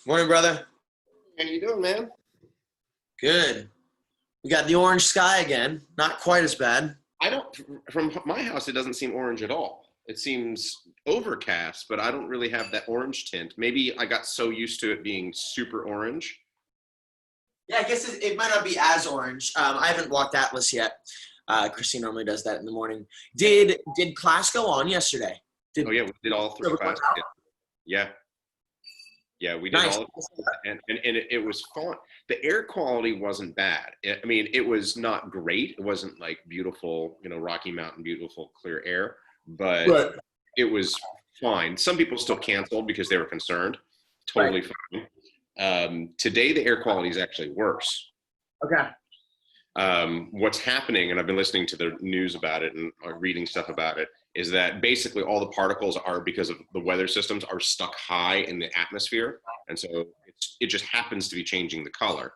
Morning, brother. How you doing, man? Good. We got the orange sky again. Not quite as bad. I don't, from my house, it doesn't seem orange at all. It seems overcast, but I don't really have that orange tint. Maybe I got so used to it being super orange. Yeah, I guess it might not be as orange. I haven't walked Atlas yet. Christine normally does that in the morning. Did class go on yesterday? Oh yeah, we did all three classes. Yeah, yeah, we did Nice. all, and it was fun. The air quality wasn't bad. I mean, it was not great. It wasn't like beautiful, Rocky Mountain, beautiful clear air, but Right. it was fine. Some people still canceled because they were concerned. Totally fine. Today, the air quality is actually worse. Okay. What's happening, and I've been listening to the news about it and reading stuff about it, is that basically all the particles are, because of the weather systems, are stuck high in the atmosphere, and so it just happens to be changing the color.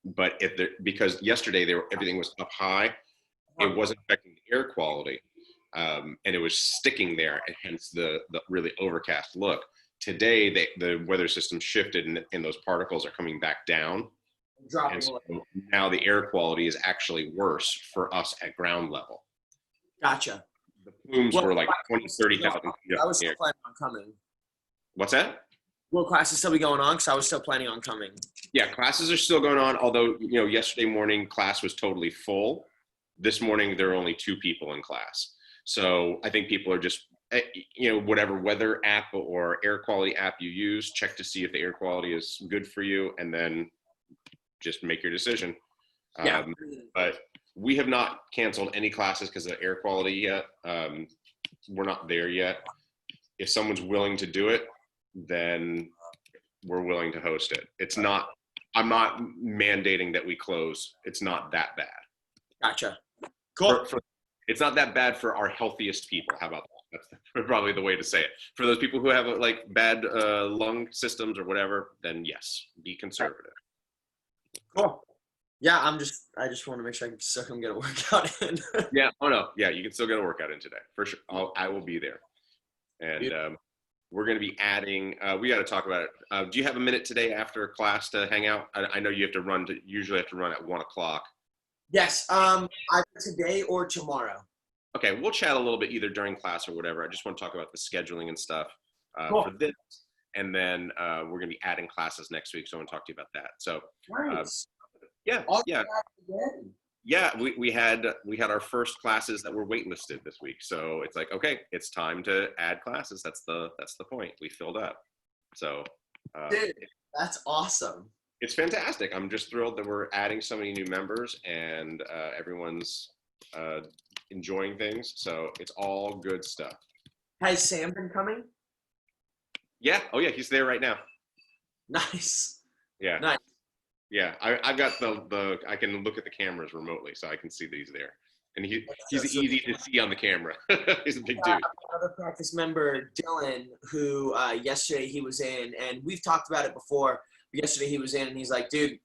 But because yesterday everything was up high, it wasn't affecting the air quality, and it was sticking there, and hence the really overcast look. Today, the weather system shifted, and those particles are coming back down. Dropping And so away. now the air quality is actually worse for us at ground level. Gotcha. The plumes Well, were like 20, 30,000. I was still planning on coming. What's that? Will classes still be going on? Because I was still planning on coming. Yeah, classes are still going on. Although, yesterday morning class was totally full. This morning, there are only 2 people in class. So I think people are just, whatever weather app or air quality app you use, check to see if the air quality is good for you, and then just make your decision. Yeah. But we have not canceled any classes because of air quality yet. We're not there yet. If someone's willing to do it, then we're willing to host it. I'm not mandating that we close. It's not that bad. Gotcha. Cool. It's not that bad for our healthiest people. How about that? That's probably the way to say it. For those people who have like bad lung systems or whatever, then yes, be conservative. Cool. Yeah, I just want to make sure I can still come get a workout in. Yeah. Oh no. Yeah, you can still get a workout in today for sure. I will be there, and we're going to be adding. We got to talk about it. Do you have a minute today after class to hang out? I know you have to usually have to run at 1:00. Yes. Either today or tomorrow. Okay, we'll chat a little bit either during class or whatever. I just want to talk about the scheduling and stuff Cool. for this, and then we're going to be adding classes next week. So I want to talk to you about that. So. Nice. Yeah, yeah, yeah. We had our first classes that were waitlisted this week, so it's like, okay, it's time to add classes. That's the point. We filled up, so Dude, that's awesome. it's fantastic. I'm just thrilled that we're adding so many new members, and everyone's enjoying things. So it's all good stuff. Has Sam been coming? Yeah. Oh yeah, he's there right now. Nice. Yeah. Nice. Yeah, I've got I can look at the cameras remotely, so I can see that he's there. And he's easy to see on the camera. He's a big dude. Another practice member, Dylan, who yesterday he was in, and we've talked about it before. Yesterday he was in, and he's like, dude,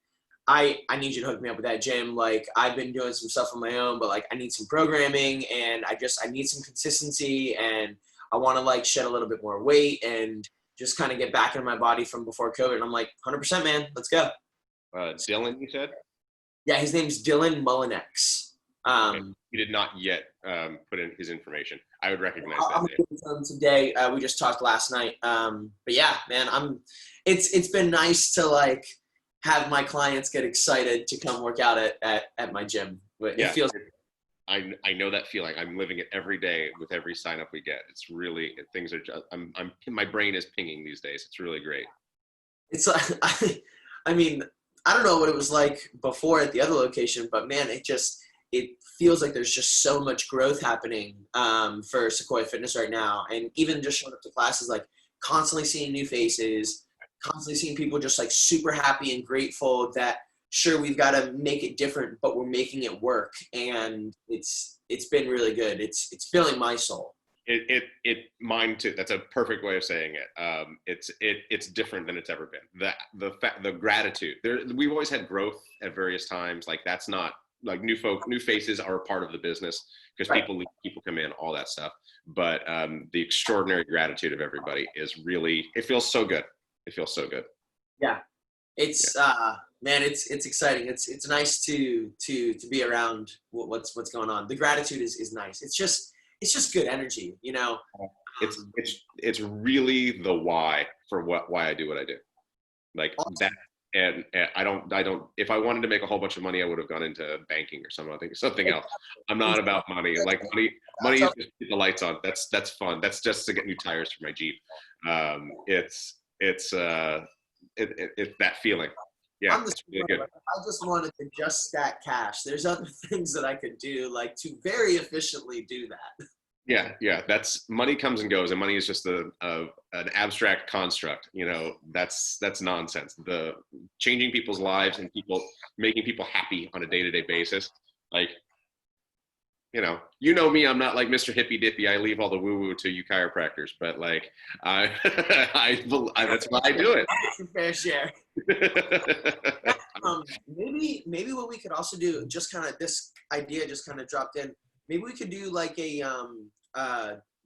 I need you to hook me up with that gym. Like, I've been doing some stuff on my own, but like I need some programming, and I need some consistency, and I want to like shed a little bit more weight and just kind of get back into my body from before COVID. And I'm like, 100%, man, let's go. Dylan, you said? Yeah, his name's Dylan Mullinex. Okay. He did not yet put in his information. I would recognize that I'm name. Today. We just talked last night. But yeah, man, it's been nice to like have my clients get excited to come work out at my gym. But Yeah, it feels. I know that feeling. I'm living it every day with every sign up we get. It's really, things are just, my brain is pinging these days. It's really great. It's like, I mean, I don't know what it was like before at the other location, but man, it feels like there's just so much growth happening for Sequoia Fitness right now. And even just showing up to classes, like constantly seeing new faces, constantly seeing people just like super happy and grateful that sure, we've got to make it different, but we're making it work. And it's been really good. It's filling my soul. Mine too. That's a perfect way of saying it. It's different than it's ever been. The gratitude. We've always had growth at various times. Like, that's not like new faces are a part of the business because Right. people leave, people come in, all that stuff. But the extraordinary gratitude of everybody is really, it feels so good. It feels so good. Yeah. It's man, it's exciting. It's nice to be around what's going on. The gratitude is nice. It's just good energy, you know. It's Um, it's really the why for why I do what I do. Like that. And I don't if I wanted to make a whole bunch of money, I would have gone into banking or something else. I'm not about money. Like money is just to keep the lights on. That's fun. That's just to get new tires for my Jeep. It's that feeling. Yeah, I'm the it's really same way. good. Like, I just wanted to just stack cash. There's other things that I could do, like to very efficiently do that. Yeah. That's money comes and goes, and money is just an abstract construct. That's nonsense. The changing people's lives and making people happy on a day-to-day basis. Like, you know me. I'm not like Mr. Hippy Dippy. I leave all the woo-woo to you chiropractors, but like, I, that's why I do it. It's a fair share. Maybe what we could also do, just kind of this idea just kind of dropped in. Maybe we could do like a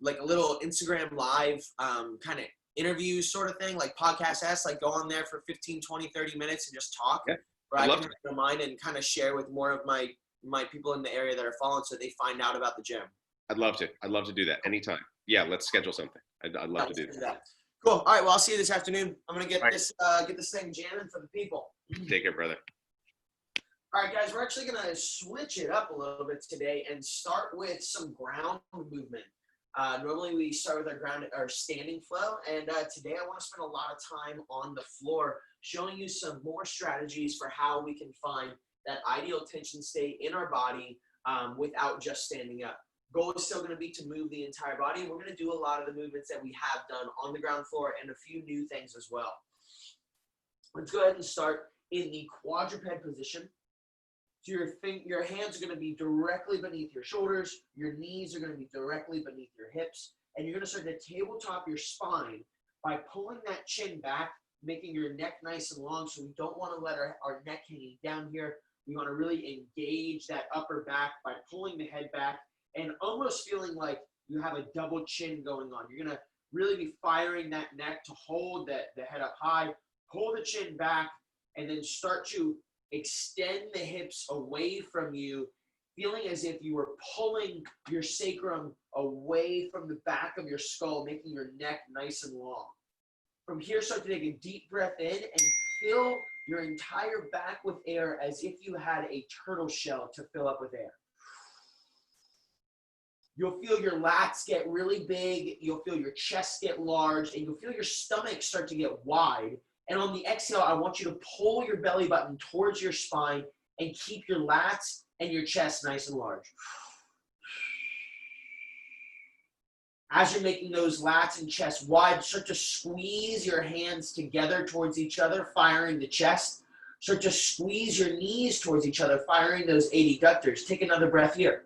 little Instagram live kind of interview sort of thing, like podcast s, like go on there for 15, 20, 30 minutes and just talk. Yeah, Where I'd I love can to. have mine and kind of share with more of my people in the area that are following, so they find out about the gym. I'd love to. I'd love to do that anytime. Yeah, let's schedule something. I'd love to do Let's that. do that. Cool. All right. Well, I'll see you this afternoon. I'm gonna All right. get this thing jamming for the people. Take care, brother. All right, guys, we're actually going to switch it up a little bit today and start with some ground movement. Normally, we start with our standing flow, and today I want to spend a lot of time on the floor showing you some more strategies for how we can find that ideal tension state in our body without just standing up. Goal is still going to be to move the entire body. We're going to do a lot of the movements that we have done on the ground floor and a few new things as well. Let's go ahead and start in the quadruped position. So your hands are going to be directly beneath your shoulders. Your knees are going to be directly beneath your hips. And you're going to start to tabletop your spine by pulling that chin back, making your neck nice and long. So we don't want to let our neck hanging down here. We want to really engage that upper back by pulling the head back and almost feeling like you have a double chin going on. You're going to really be firing that neck to hold the head up high, pull the chin back, and then start to extend the hips away from you, feeling as if you were pulling your sacrum away from the back of your skull, making your neck nice and long. From here, start to take a deep breath in and fill your entire back with air as if you had a turtle shell to fill up with air. You'll feel your lats get really big, you'll feel your chest get large, and you'll feel your stomach start to get wide. And on the exhale, I want you to pull your belly button towards your spine and keep your lats and your chest nice and large. As you're making those lats and chest wide, start to squeeze your hands together towards each other, firing the chest. Start to squeeze your knees towards each other, firing those adductors. Take another breath here.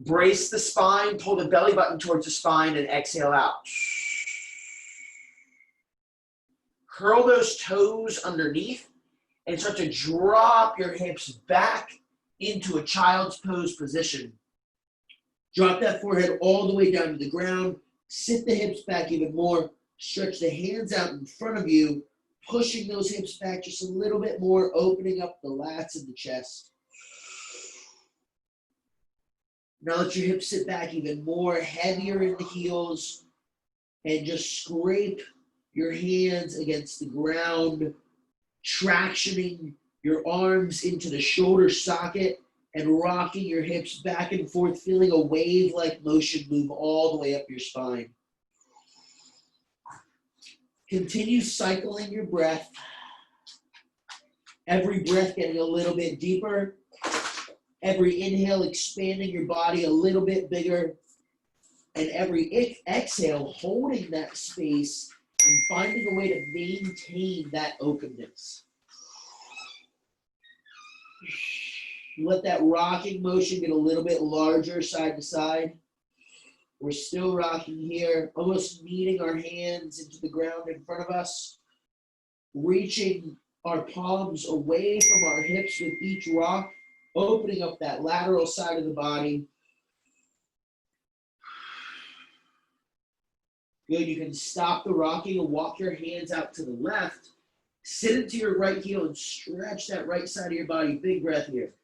Brace the spine, pull the belly button towards the spine, and exhale out. Curl those toes underneath and start to drop your hips back into a child's pose position. Drop that forehead all the way down to the ground. Sit the hips back even more. Stretch the hands out in front of you, pushing those hips back just a little bit more, opening up the lats and the chest. Now let your hips sit back even more, heavier in the heels, and just scrape your hands against the ground, tractioning your arms into the shoulder socket and rocking your hips back and forth, feeling a wave-like motion move all the way up your spine. Continue cycling your breath. Every breath getting a little bit deeper. Every inhale expanding your body a little bit bigger. And every exhale holding that space and finding a way to maintain that openness. Let that rocking motion get a little bit larger side to side. We're still rocking here, almost kneading our hands into the ground in front of us, reaching our palms away from our hips with each rock, opening up that lateral side of the body. Good. You can stop the rocking and walk your hands out to the left. Sit into your right heel and stretch that right side of your body. Big breath here.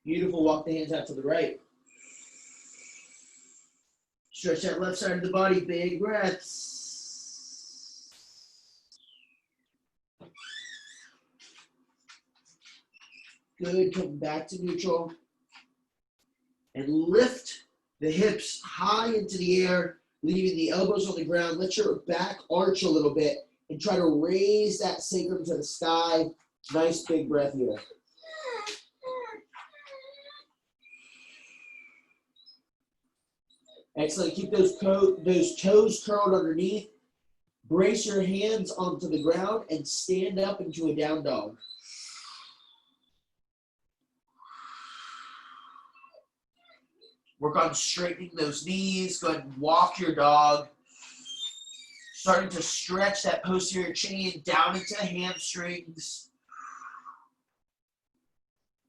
Beautiful. Walk the hands out to the right. Stretch that left side of the body. Big breaths. Good. Come back to neutral. And lift the hips high into the air, leaving the elbows on the ground. Let your back arch a little bit and try to raise that sacrum to the sky. Nice big breath here. Excellent. Keep those toes curled underneath. Brace your hands onto the ground and stand up into a down dog. Work on straightening those knees. Go ahead and walk your dog. Starting to stretch that posterior chain down into the hamstrings.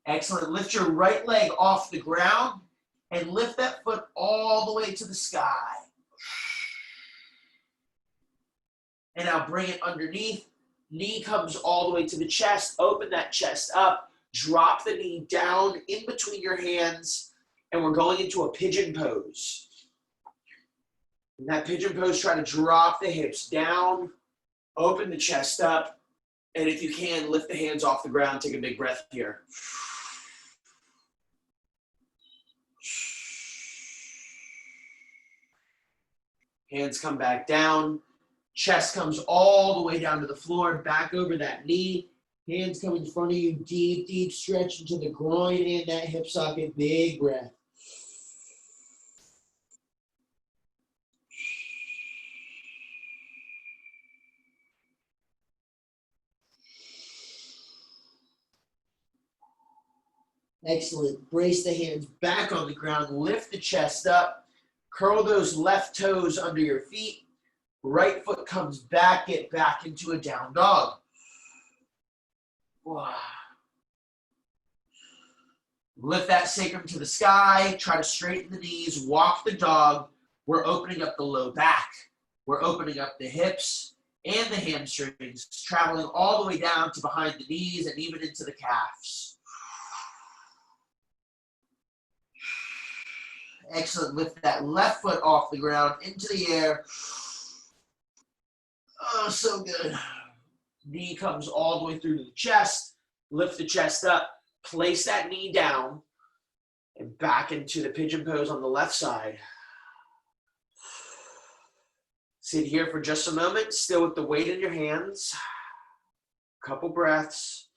Excellent. Lift your right leg off the ground and lift that foot all the way to the sky. And now bring it underneath. Knee comes all the way to the chest. Open that chest up. Drop the knee down in between your hands. And we're going into a pigeon pose. In that pigeon pose, try to drop the hips down, open the chest up, and if you can, lift the hands off the ground. Take a big breath here. Hands come back down. Chest comes all the way down to the floor, back over that knee. Hands come in front of you, deep, deep stretch into the groin and that hip socket. Big breath. Excellent. Brace the hands back on the ground. Lift the chest up. Curl those left toes under your feet. Right foot comes back. Get back into a down dog. Wow. Lift that sacrum to the sky. Try to straighten the knees. Walk the dog. We're opening up the low back. We're opening up the hips and the hamstrings, traveling all the way down to behind the knees and even into the calves. Excellent. Lift that left foot off the ground into the air. Oh, so good. Knee comes all the way through to the chest. Lift the chest up. Place that knee down and back into the pigeon pose on the left side. Sit here for just a moment, still with the weight in your hands. Couple breaths.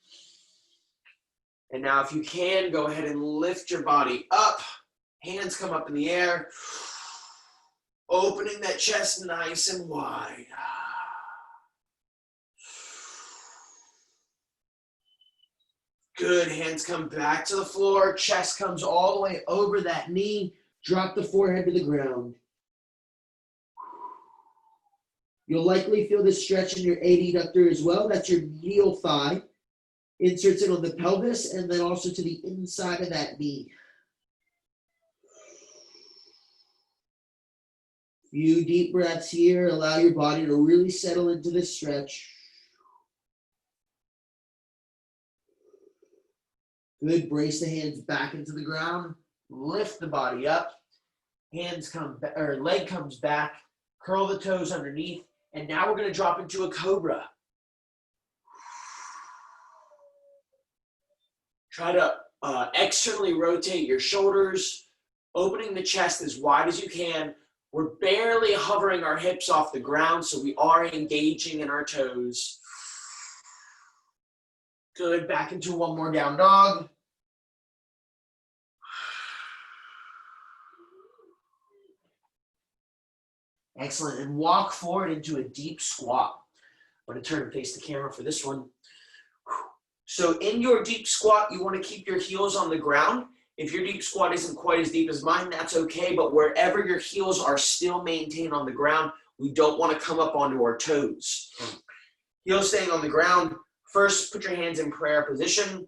And now if you can, go ahead and lift your body up. Hands come up in the air. Opening that chest nice and wide. Good. Hands come back to the floor. Chest comes all the way over that knee. Drop the forehead to the ground. You'll likely feel this stretch in your adductor as well. That's your medial thigh. Inserts it on the pelvis and then also to the inside of that knee. Few deep breaths here. Allow your body to really settle into this stretch. Good. Brace the hands back into the ground. Lift the body up. Hands come back, or leg comes back. Curl the toes underneath. And now we're going to drop into a cobra. Try to externally rotate your shoulders, opening the chest as wide as you can. We're barely hovering our hips off the ground, so we are engaging in our toes. Good. Back into one more down dog. Excellent. And walk forward into a deep squat. I'm going to turn and face the camera for this one. So in your deep squat, you want to keep your heels on the ground. If your deep squat isn't quite as deep as mine, that's okay. But wherever your heels are still maintained on the ground, we don't want to come up onto our toes. Heels staying on the ground. First, put your hands in prayer position.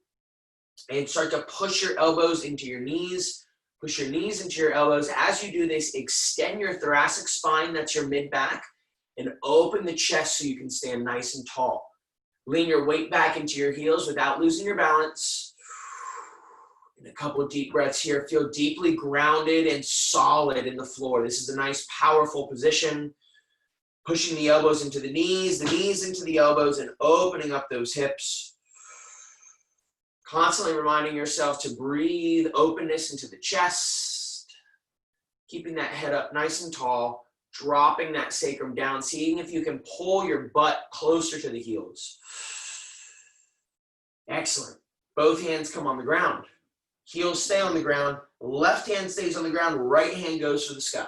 And start to push your elbows into your knees. Push your knees into your elbows. As you do this, extend your thoracic spine, that's your mid-back, and open the chest so you can stand nice and tall. Lean your weight back into your heels without losing your balance. And a couple of deep breaths here. Feel deeply grounded and solid in the floor. This is a nice, powerful position. Pushing the elbows into the knees into the elbows, and opening up those hips. Constantly reminding yourself to breathe openness into the chest. Keeping that head up nice and tall. Dropping that sacrum down. Seeing if you can pull your butt closer to the heels. Excellent. Both hands come on the ground. Heels stay on the ground. Left hand stays on the ground. Right hand goes for the sky.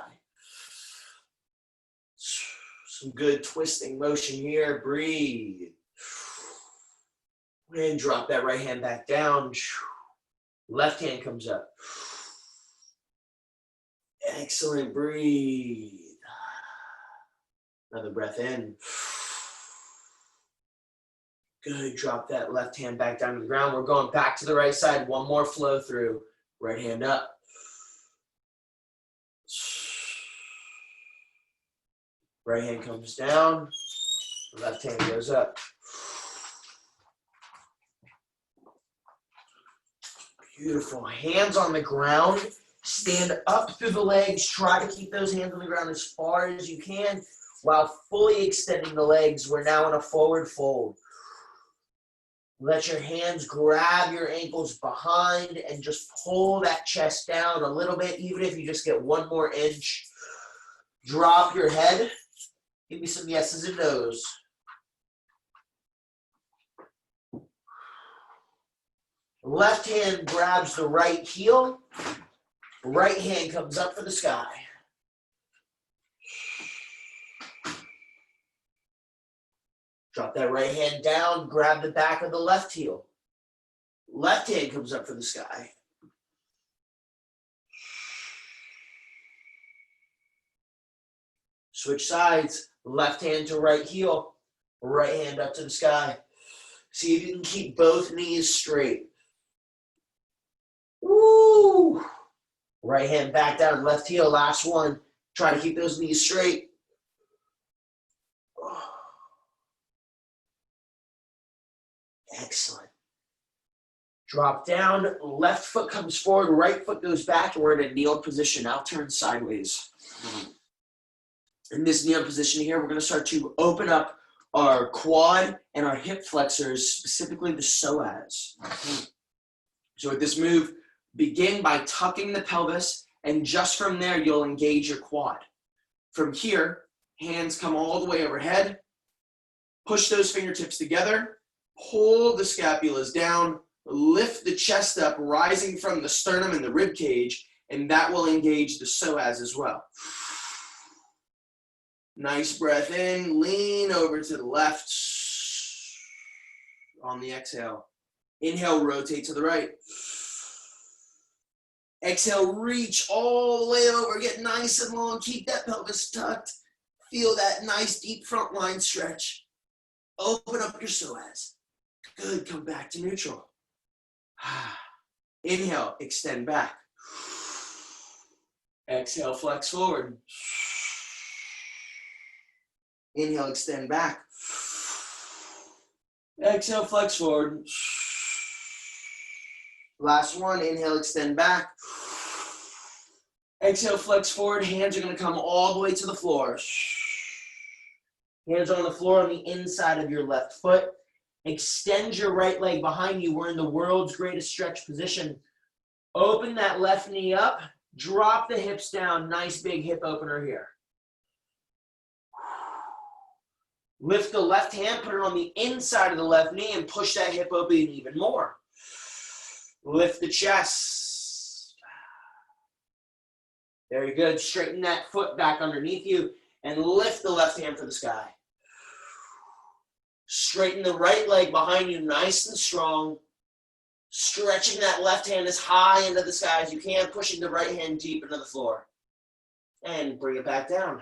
Some good twisting motion here. Breathe. And drop that right hand back down. Left hand comes up. Excellent. Breathe. Another breath in. Good. Drop that left hand back down to the ground. We're going back to the right side. One more flow through. Right hand up. Right hand comes down. Left hand goes up. Beautiful. Hands on the ground. Stand up through the legs. Try to keep those hands on the ground as far as you can while fully extending the legs. We're now in a forward fold. Let your hands grab your ankles behind and just pull that chest down a little bit, even if you just get one more inch. Drop your head. Give me some yeses and nos. Left hand grabs the right heel. Right hand comes up for the sky. Drop that right hand down, grab the back of the left heel. Left hand comes up for the sky. Switch sides, left hand to right heel, right hand up to the sky. See if you can keep both knees straight. Woo! Right hand back down, left heel, last one. Try to keep those knees straight. Excellent. Drop down, left foot comes forward, right foot goes back, and we're in a kneeled position. Now turn sideways. In this kneeled position here, we're going to start to open up our quad and our hip flexors, specifically the psoas. So with this move, begin by tucking the pelvis, and just from there, you'll engage your quad. From here, hands come all the way overhead. Push those fingertips together. Pull the scapulas down. Lift the chest up, rising from the sternum and the rib cage, and that will engage the psoas as well. Nice breath in. Lean over to the left. On the exhale. Inhale, rotate to the right. Exhale, reach all the way over. Get nice and long. Keep that pelvis tucked. Feel that nice deep front line stretch. Open up your psoas. Good. Come back to neutral. Inhale, extend back. Exhale, flex forward. Inhale, extend back. Exhale, flex forward. Last one, inhale, extend back. Exhale, flex forward. Hands are going to come all the way to the floor. Hands on the floor on the inside of your left foot. Extend your right leg behind you. We're in the world's greatest stretch position. Open that left knee up. Drop the hips down. Nice big hip opener here. Lift the left hand, put it on the inside of the left knee, and push that hip open even more. Lift the chest. Very good. Straighten that foot back underneath you and lift the left hand for the sky. Straighten the right leg behind you nice and strong. Stretching that left hand as high into the sky as you can, pushing the right hand deep into the floor. And bring it back down.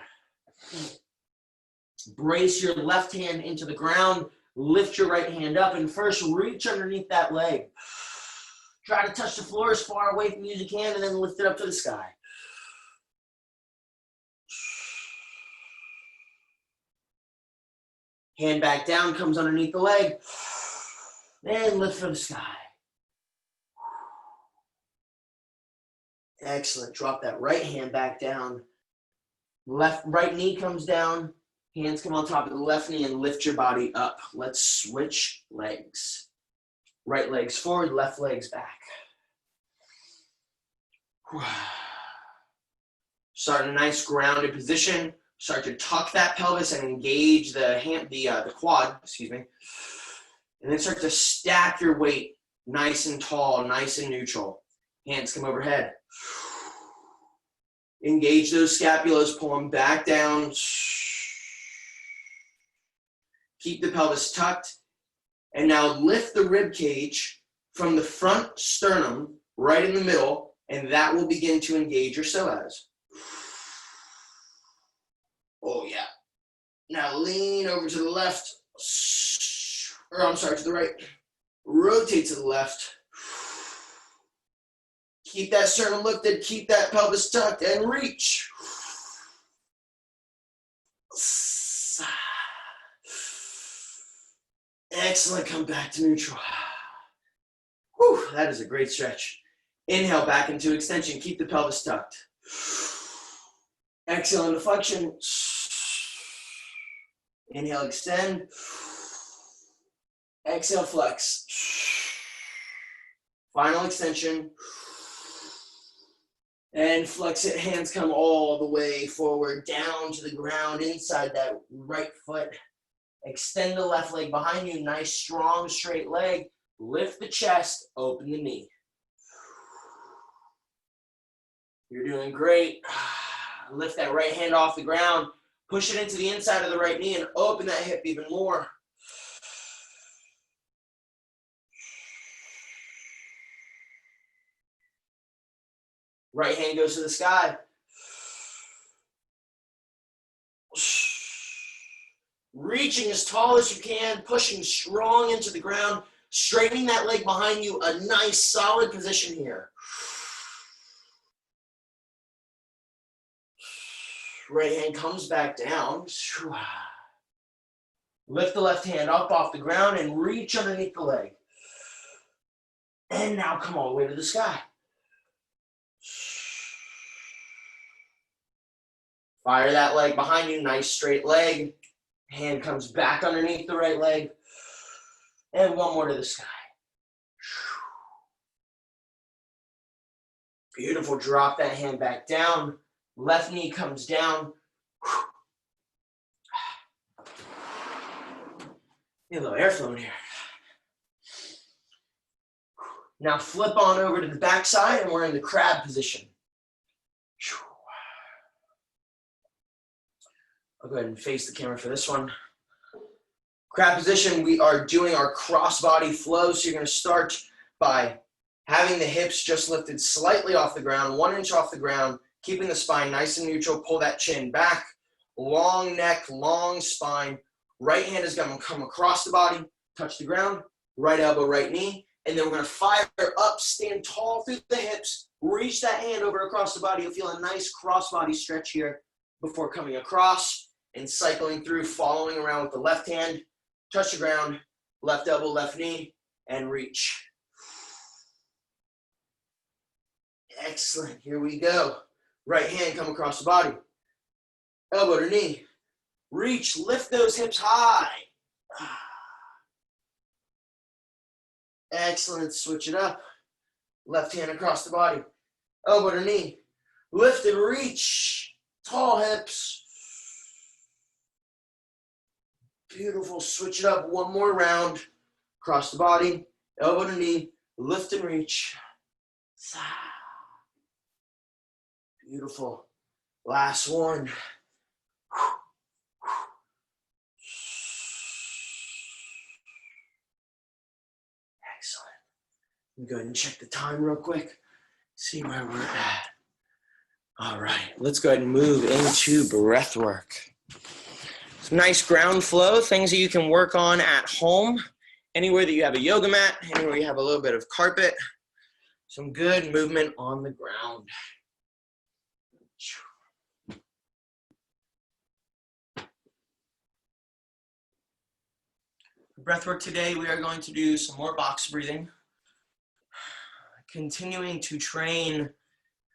Brace your left hand into the ground. Lift your right hand up and first reach underneath that leg. Try to touch the floor as far away from you as you can, and then lift it up to the sky. Hand back down, comes underneath the leg. And lift for the sky. Excellent. Drop that right hand back down. Right knee comes down. Hands come on top of the left knee and lift your body up. Let's switch legs. Right legs forward, left legs back. Start in a nice grounded position. Start to tuck that pelvis and engage the quad, and then start to stack your weight nice and tall, nice and neutral. Hands come overhead. Engage those scapulas, pull them back down. Keep the pelvis tucked. And now lift the rib cage from the front sternum right in the middle, and that will begin to engage your psoas. Oh yeah. Now lean over to the left, to the right. Rotate to the left. Keep that sternum lifted, keep that pelvis tucked, and reach. Excellent, come back to neutral. Whew, that is a great stretch. Inhale back into extension, keep the pelvis tucked. Exhale into flexion. Inhale, extend. Exhale, flex. Final extension. And flex it, hands come all the way forward, down to the ground, inside that right foot. Extend the left leg behind you, nice, strong, straight leg. Lift the chest, open the knee. You're doing great. Lift that right hand off the ground, push it into the inside of the right knee and open that hip even more. Right hand goes to the sky. Reaching as tall as you can, pushing strong into the ground, straightening that leg behind you, a nice solid position here. Right hand comes back down. Lift the left hand up off the ground and reach underneath the leg. And now come all the way to the sky. Fire that leg behind you, nice straight leg. Hand comes back underneath the right leg. And one more to the sky. Beautiful, drop that hand back down. Left knee comes down. Get a little airflow in here. Now flip on over to the back side and we're in the crab position. I'll go ahead and face the camera for this one. Crab position, we are doing our cross-body flow. So you're going to start by having the hips just lifted slightly off the ground, 1 inch off the ground, keeping the spine nice and neutral. Pull that chin back, long neck, long spine. Right hand is going to come across the body, touch the ground, right elbow, right knee. And then we're going to fire up, stand tall through the hips, reach that hand over across the body. You'll feel a nice cross-body stretch here before coming across and cycling through, following around with the left hand. Touch the ground, left elbow, left knee, and reach. Excellent, here we go. Right hand come across the body. Elbow to knee. Reach, lift those hips high. Excellent, switch it up. Left hand across the body. Elbow to knee. Lift and reach. Tall hips. Beautiful, switch it up, one more round. Across the body, elbow to knee, lift and reach. Beautiful. Last one. Excellent. Let me go ahead and check the time real quick. See where we're at. All right, let's go ahead and move into breath work. Some nice ground flow, things that you can work on at home, anywhere that you have a yoga mat, anywhere you have a little bit of carpet. Some good movement on the ground. Breathwork today, we are going to do some more box breathing, continuing to train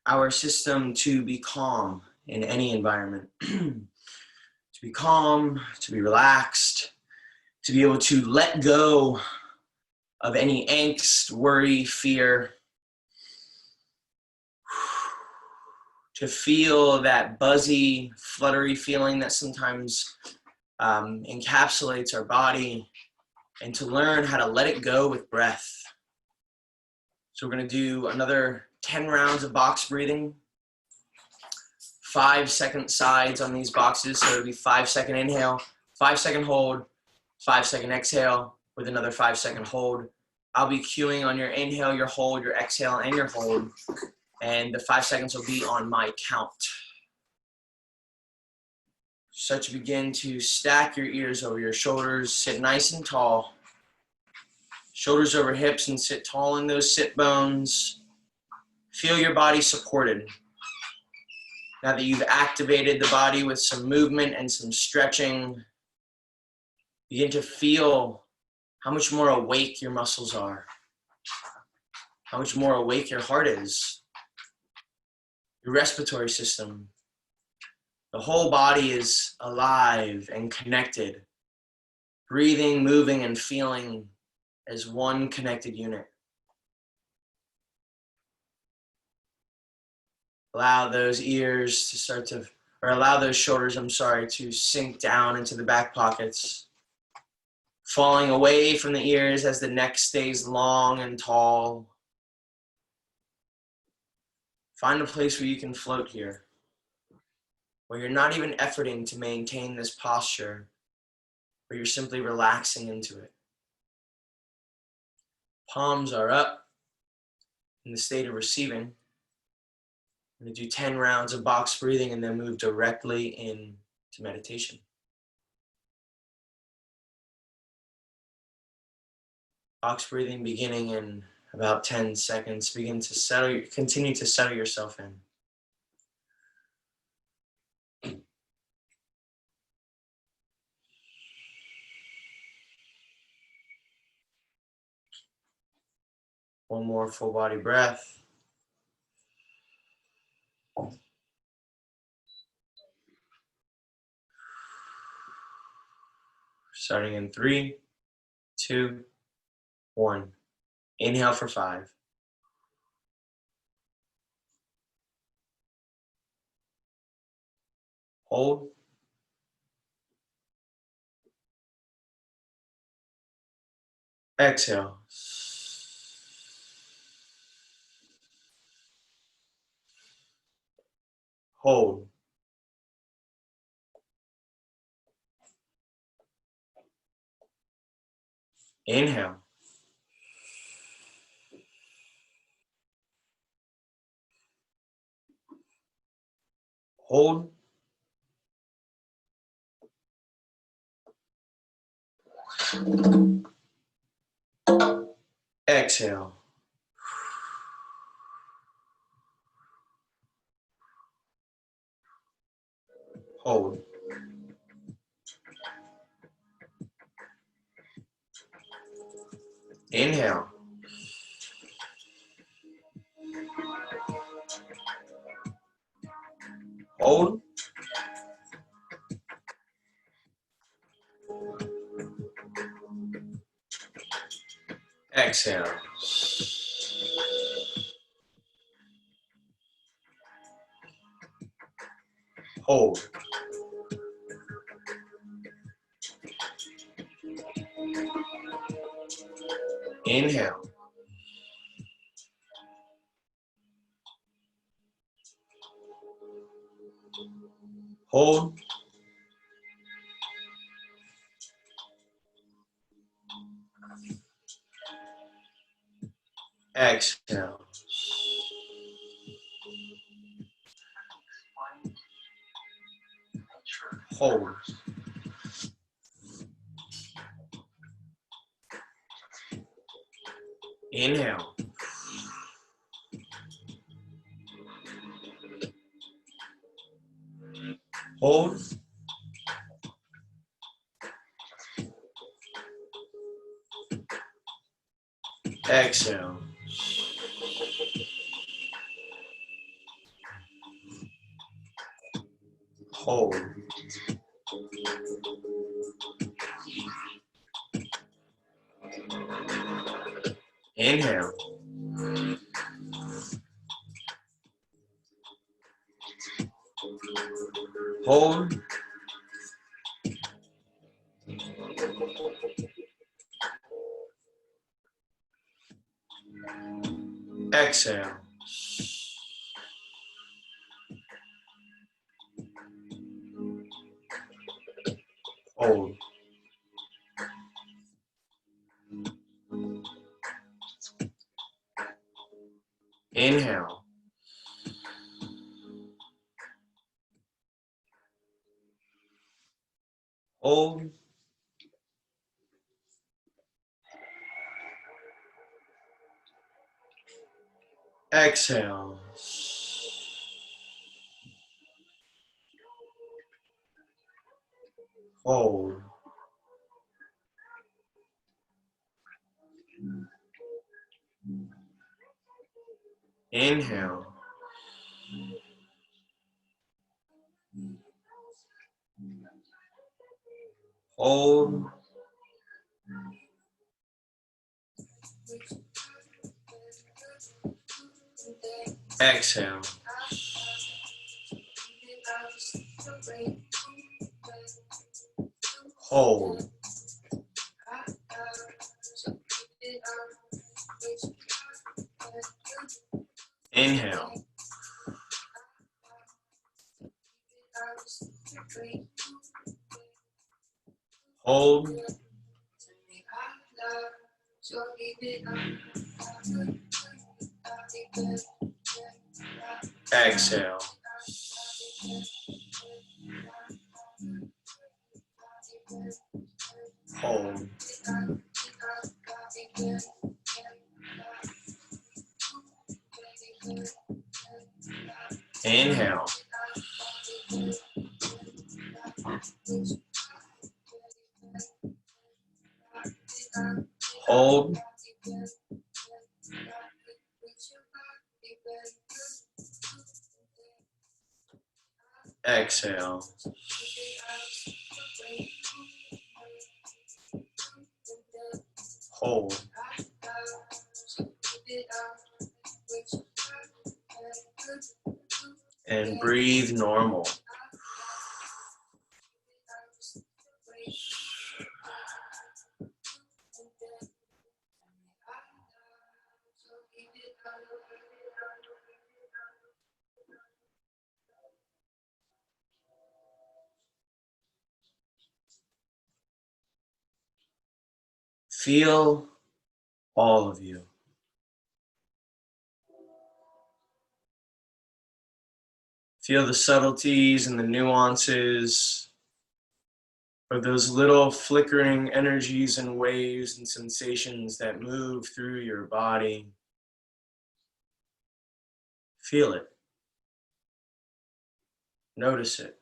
our system to be calm in any environment, to be calm, to be relaxed, to be able to let go of any angst, worry, fear, to feel that buzzy, fluttery feeling that sometimes encapsulates our body, and to learn how to let it go with breath. So we're going to do another 10 rounds of box breathing, 5-second sides on these boxes. So it'll be 5-second inhale, 5-second hold, 5-second exhale with another 5-second hold. I'll be cueing on your inhale, your hold, your exhale, and your hold. And the 5 seconds will be on my count. Start to begin to stack your ears over your shoulders, sit nice and tall. Shoulders over hips and sit tall in those sit bones. Feel your body supported. Now that you've activated the body with some movement and some stretching, begin to feel how much more awake your muscles are, how much more awake your heart is, your respiratory system. The whole body is alive and connected, breathing, moving, and feeling as one connected unit. Allow those ears to start to, or allow those shoulders, to sink down into the back pockets, falling away from the ears as the neck stays long and tall. Find a place where you can float here, where you're not even efforting to maintain this posture, where you're simply relaxing into it. Palms are up in the state of receiving. I'm going to do 10 rounds of box breathing and then move directly into meditation. Box breathing beginning in about 10 seconds. Continue to settle yourself in. One more full body breath. Starting in 3, 2, 1. Inhale for 5. Hold. Exhale. Hold. Inhale. Hold. Exhale. Hold. Inhale. Hold. Exhale. Hold. Inhale. Hold. Exhale. Hold. Inhale. Hold. Exhale. Hold. Inhale. Hold. Exhale. Hold. Inhale. Hold. Exhale. Hold. Inhale. Hold. Exhale. Hold. Inhale. Hold. Exhale. Hold. Inhale. Hold. Exhale. Hold. And breathe normal. Feel all of you. Feel the subtleties and the nuances of those little flickering energies and waves and sensations that move through your body. Feel it. Notice it.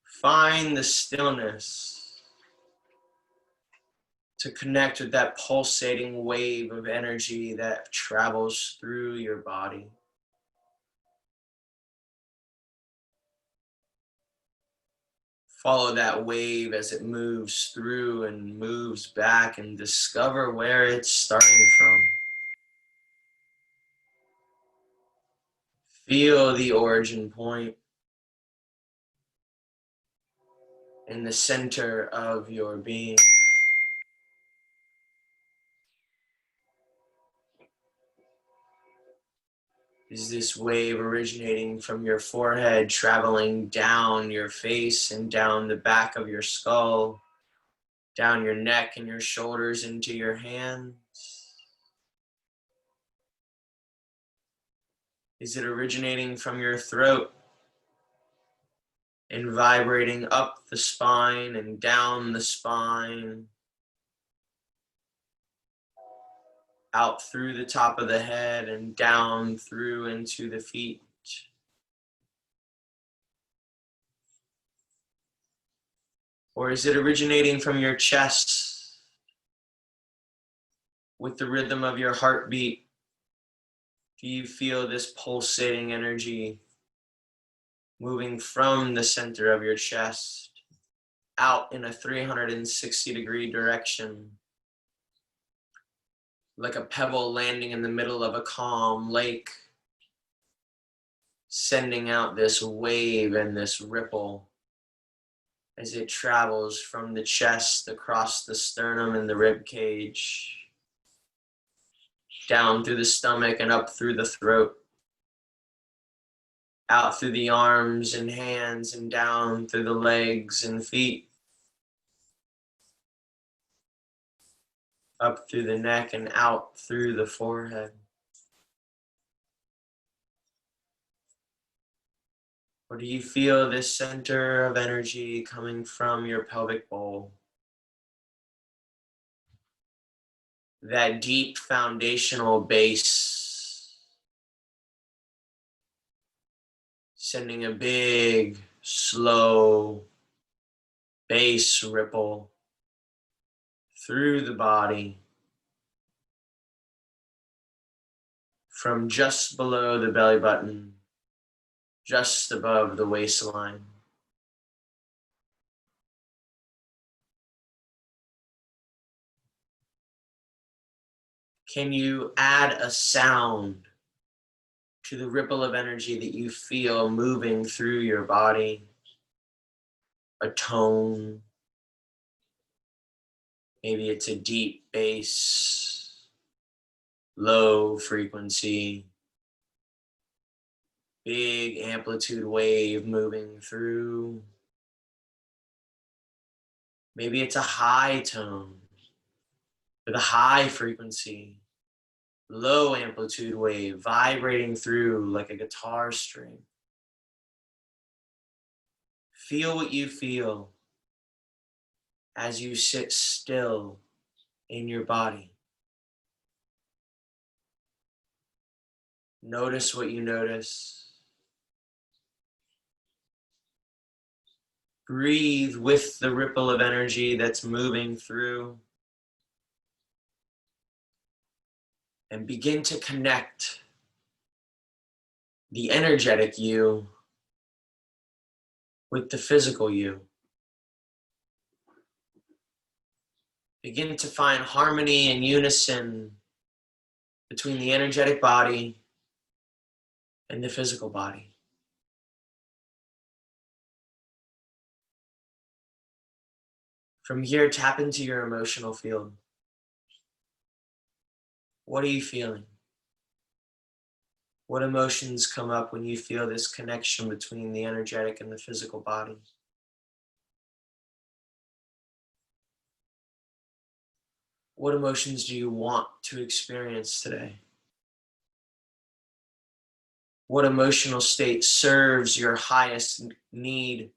Find the stillness to connect with that pulsating wave of energy that travels through your body. Follow that wave as it moves through and moves back, and discover where it's starting from. Feel the origin point in the center of your being. Is this wave originating from your forehead, traveling down your face and down the back of your skull, down your neck and your shoulders into your hands? Is it originating from your throat and vibrating up the spine and down the spine, out through the top of the head and down through into the feet? Or is it originating from your chest with the rhythm of your heartbeat? Do you feel this pulsating energy moving from the center of your chest out in a 360-degree direction, like a pebble landing in the middle of a calm lake, sending out this wave and this ripple as it travels from the chest across the sternum and the rib cage, down through the stomach and up through the throat, out through the arms and hands and down through the legs and feet, up through the neck and out through the forehead. Or do you feel this center of energy coming from your pelvic bowl? That deep foundational base, sending a big, slow bass ripple through the body from just below the belly button, just above the waistline. Can you add a sound to the ripple of energy that you feel moving through your body? A tone, maybe it's a deep bass, low frequency, big amplitude wave moving through. Maybe it's a high tone with a high frequency, low amplitude wave vibrating through like a guitar string. Feel what you feel as you sit still in your body. Notice what you notice. Breathe with the ripple of energy that's moving through. And begin to connect the energetic you with the physical you. Begin to find harmony and unison between the energetic body and the physical body. From here, tap into your emotional field. What are you feeling? What emotions come up when you feel this connection between the energetic and the physical body? What emotions do you want to experience today? What emotional state serves your highest need,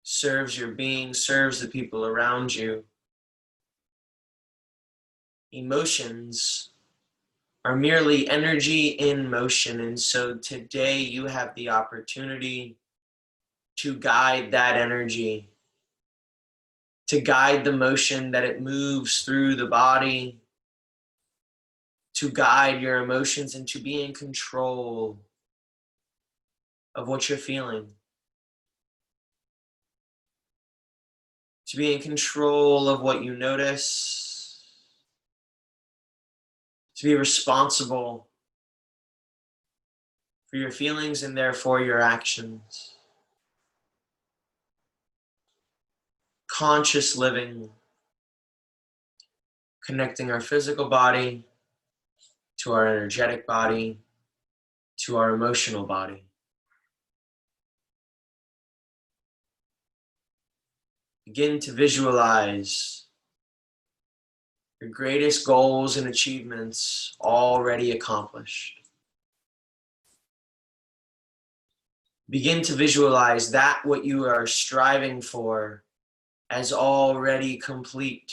serves your being, serves the people around you? Emotions are merely energy in motion, and so today you have the opportunity to guide that energy, to guide the motion that it moves through the body, to guide your emotions and to be in control of what you're feeling, to be in control of what you notice, to be responsible for your feelings and therefore your actions. Conscious living, connecting our physical body to our energetic body, to our emotional body. Begin to visualize your greatest goals and achievements already accomplished. Begin to visualize that what you are striving for as already complete.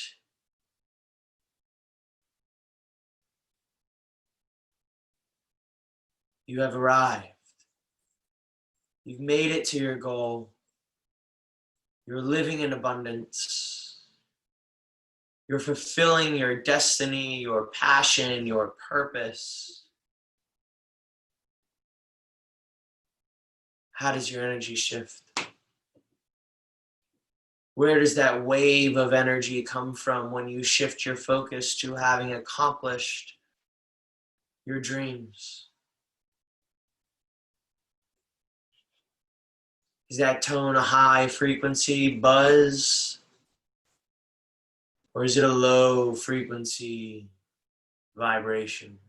You have arrived. You've made it to your goal. You're living in abundance. You're fulfilling your destiny, your passion, your purpose. How does your energy shift? Where does that wave of energy come from when you shift your focus to having accomplished your dreams? Is that tone a high frequency buzz? Or is it a low frequency vibration?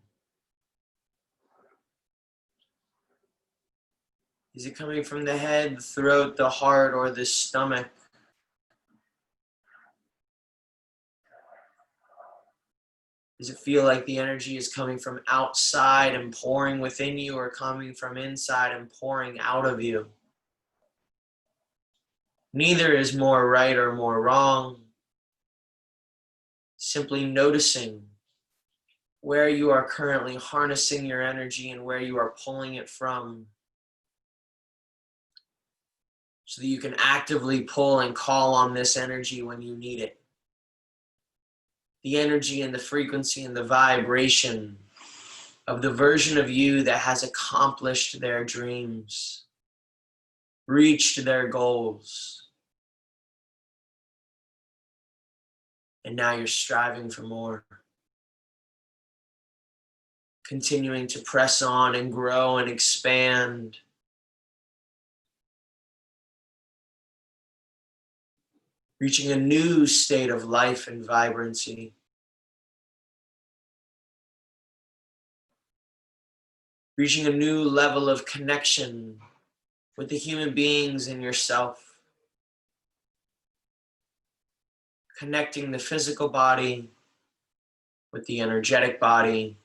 Is it coming from the head, the throat, the heart, or the stomach? Does it feel like the energy is coming from outside and pouring within you, or coming from inside and pouring out of you? Neither is more right or more wrong. Simply noticing where you are currently harnessing your energy and where you are pulling it from, so that you can actively pull and call on this energy when you need it. The energy and the frequency and the vibration of the version of you that has accomplished their dreams, reached their goals, and now you're striving for more. Continuing to press on and grow and expand. Reaching a new state of life and vibrancy. Reaching a new level of connection with the human beings in yourself. Connecting the physical body with the energetic body,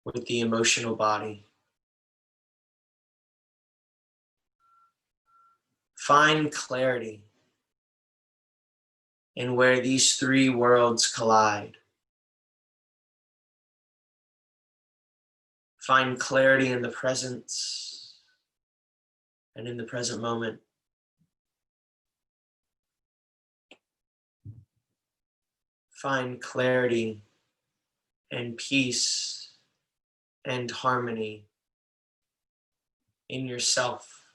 with the emotional body. Find clarity in where these three worlds collide. Find clarity in the presence and in the present moment. Find clarity and peace and harmony in yourself.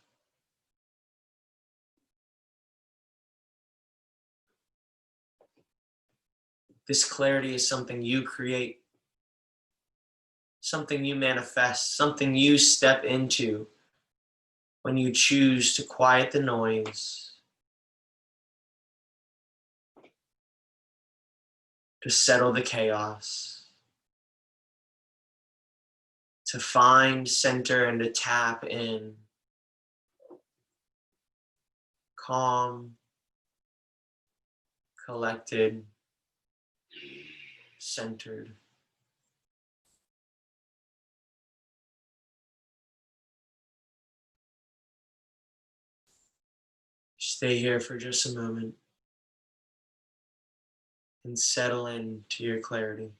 This clarity is something you create, something you manifest, something you step into when you choose to quiet the noise, to settle the chaos, to find center and to tap in calm, collected, centered. Stay here for just a moment and settle into your clarity.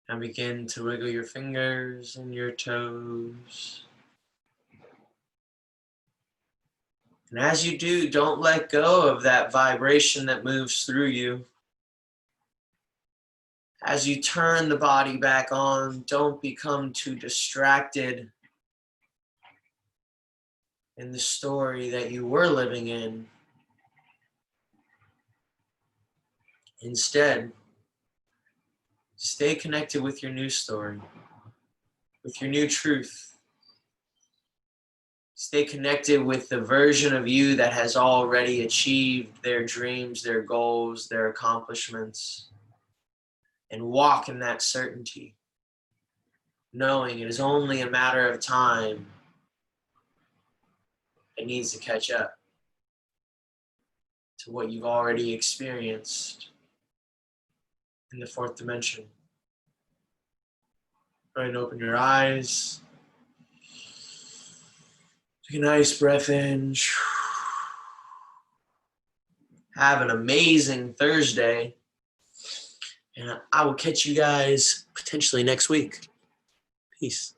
Now begin to wiggle your fingers and your toes. And as you do, don't let go of that vibration that moves through you. As you turn the body back on, don't become too distracted in the story that you were living in. Instead, stay connected with your new story, with your new truth, Stay connected with the version of you that has already achieved their dreams, their goals, their accomplishments, and walk in that certainty, knowing it is only a matter of time. It needs to catch up to what you've already experienced in the fourth dimension. Go ahead and open your eyes. Take a nice breath in. Have an amazing Thursday. And I will catch you guys potentially next week. Peace.